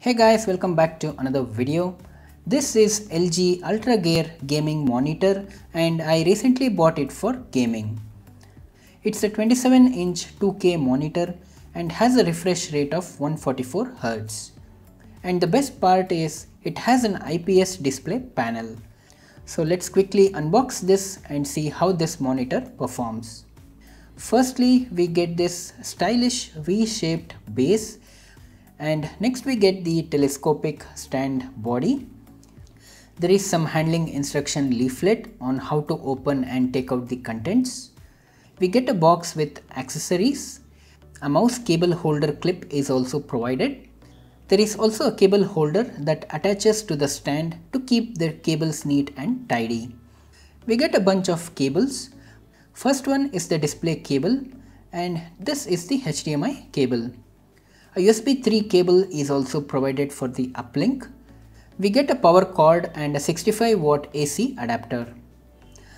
Hey guys, welcome back to another video. This is LG Ultra Gear gaming monitor and I recently bought it for gaming. It's a 27-inch 2K monitor and has a refresh rate of 144Hz. And the best part is it has an IPS display panel. So let's quickly unbox this and see how this monitor performs. Firstly, we get this stylish V-shaped base. And next we get the telescopic stand body. There is some handling instruction leaflet on how to open and take out the contents. We get a box with accessories. A mouse cable holder clip is also provided. There is also a cable holder that attaches to the stand to keep the cables neat and tidy. We get a bunch of cables. First one is the display cable and this is the HDMI cable. A USB 3 cable is also provided for the uplink. We get a power cord and a 65 watt AC adapter.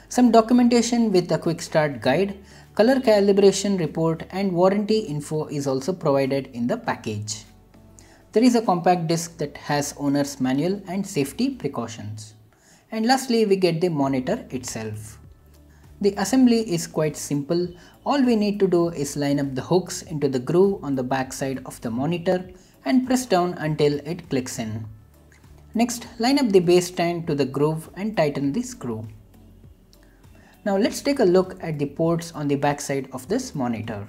Some documentation with a quick start guide, color calibration report and warranty info is also provided in the package. There is a compact disc that has owner's manual and safety precautions. And lastly we get the monitor itself. The assembly is quite simple. All we need to do is line up the hooks into the groove on the back side of the monitor and press down until it clicks in. Next, line up the base stand to the groove and tighten the screw. Now let's take a look at the ports on the back side of this monitor.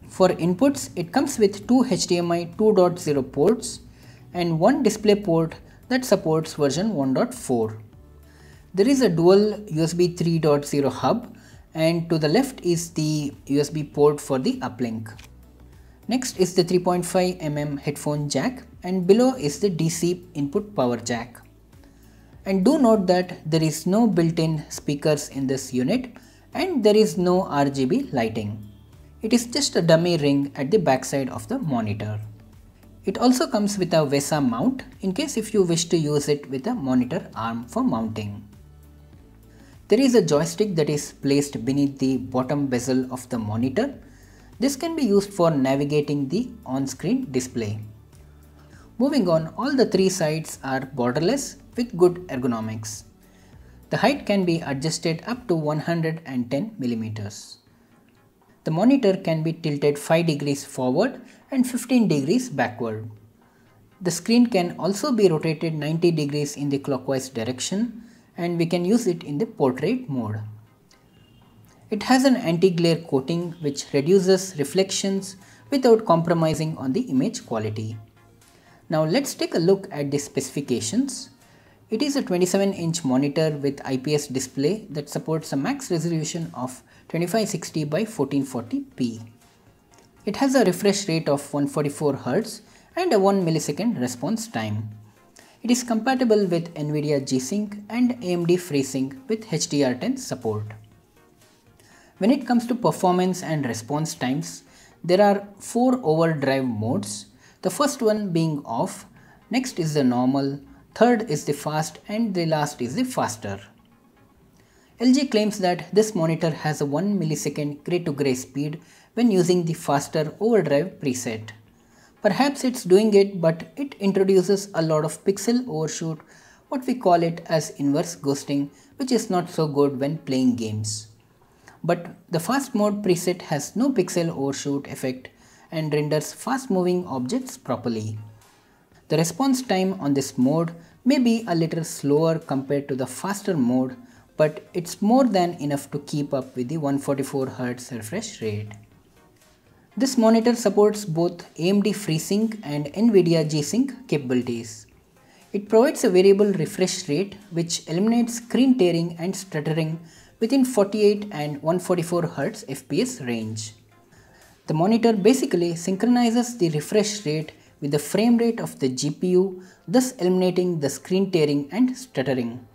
For inputs, it comes with two HDMI 2.0 ports and one display port that supports version 1.4. There is a dual USB 3.0 hub and to the left is the USB port for the uplink. Next is the 3.5mm headphone jack and below is the DC input power jack. And do note that there is no built-in speakers in this unit and there is no RGB lighting. It is just a dummy ring at the backside of the monitor. It also comes with a VESA mount in case if you wish to use it with a monitor arm for mounting. There is a joystick that is placed beneath the bottom bezel of the monitor. This can be used for navigating the on-screen display. Moving on, all the three sides are borderless with good ergonomics. The height can be adjusted up to 110mm. The monitor can be tilted 5 degrees forward and 15 degrees backward. The screen can also be rotated 90 degrees in the clockwise direction and we can use it in the portrait mode. It has an anti-glare coating which reduces reflections without compromising on the image quality. Now let's take a look at the specifications. It is a 27-inch monitor with IPS display that supports a max resolution of 2560 by 1440p. It has a refresh rate of 144Hz and a 1 millisecond response time. It is compatible with NVIDIA G-Sync and AMD FreeSync with HDR10 support. When it comes to performance and response times, there are 4 overdrive modes. The first one being off, next is the normal, third is the fast and the last is the faster. LG claims that this monitor has a 1 millisecond gray to gray speed when using the faster overdrive preset. Perhaps it's doing it, but it introduces a lot of pixel overshoot, what we call it as inverse ghosting, which is not so good when playing games. But the fast mode preset has no pixel overshoot effect and renders fast moving objects properly. The response time on this mode may be a little slower compared to the faster mode, but it's more than enough to keep up with the 144Hz refresh rate. This monitor supports both AMD FreeSync and NVIDIA G-Sync capabilities. It provides a variable refresh rate which eliminates screen tearing and stuttering within 48 and 144Hz FPS range. The monitor basically synchronizes the refresh rate with the frame rate of the GPU, thus eliminating the screen tearing and stuttering.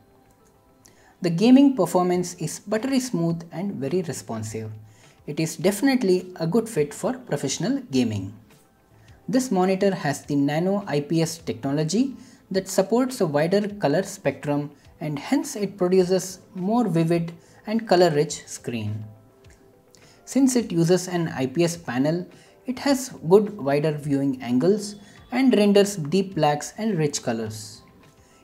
The gaming performance is buttery smooth and very responsive. It is definitely a good fit for professional gaming. This monitor has the Nano IPS technology that supports a wider color spectrum and hence it produces more vivid and color-rich screen. Since it uses an IPS panel, it has good wider viewing angles and renders deep blacks and rich colors.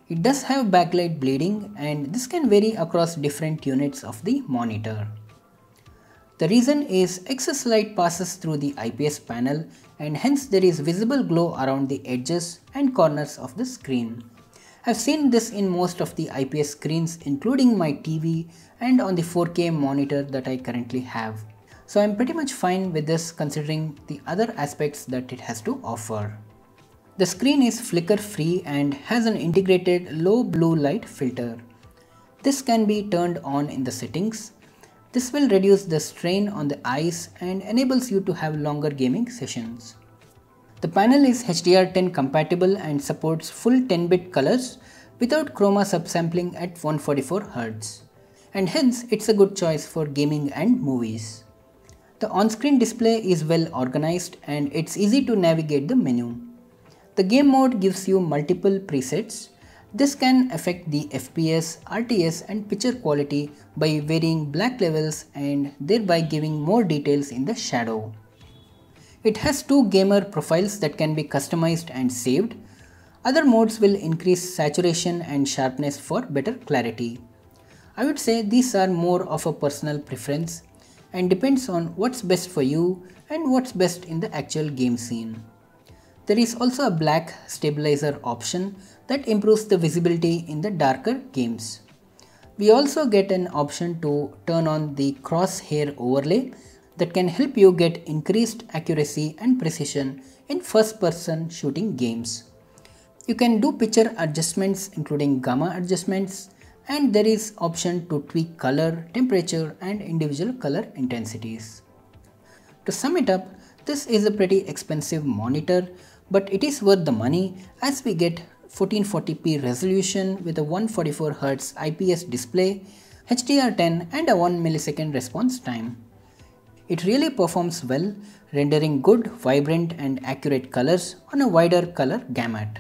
It does have backlight bleeding, and this can vary across different units of the monitor. The reason is excess light passes through the IPS panel, and hence there is visible glow around the edges and corners of the screen. I've seen this in most of the IPS screens, including my TV and on the 4K monitor that I currently have. So I'm pretty much fine with this considering the other aspects that it has to offer. The screen is flicker free and has an integrated low blue light filter. This can be turned on in the settings. This will reduce the strain on the eyes and enables you to have longer gaming sessions. The panel is HDR10 compatible and supports full 10-bit colors without chroma subsampling at 144Hz, and hence it's a good choice for gaming and movies. The on-screen display is well organized and it's easy to navigate the menu. The game mode gives you multiple presets. This can affect the FPS, RTS and picture quality by varying black levels and thereby giving more details in the shadow. It has two gamer profiles that can be customized and saved. Other modes will increase saturation and sharpness for better clarity. I would say these are more of a personal preference and depends on what's best for you and what's best in the actual game scene. There is also a black stabilizer option that improves the visibility in the darker games. We also get an option to turn on the crosshair overlay that can help you get increased accuracy and precision in first-person shooting games. You can do picture adjustments including gamma adjustments, and there is option to tweak color, temperature and individual color intensities. To sum it up, this is a pretty expensive monitor, but it is worth the money as we get 1440p resolution with a 144Hz IPS display, HDR10 and a 1 millisecond response time. It really performs well, rendering good, vibrant and accurate colors on a wider color gamut.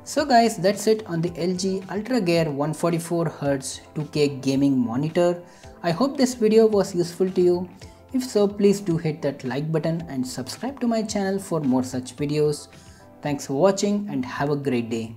So guys, that's it on the LG UltraGear 144Hz 2K gaming monitor. I hope this video was useful to you. If so, please do hit that like button and subscribe to my channel for more such videos. Thanks for watching and have a great day.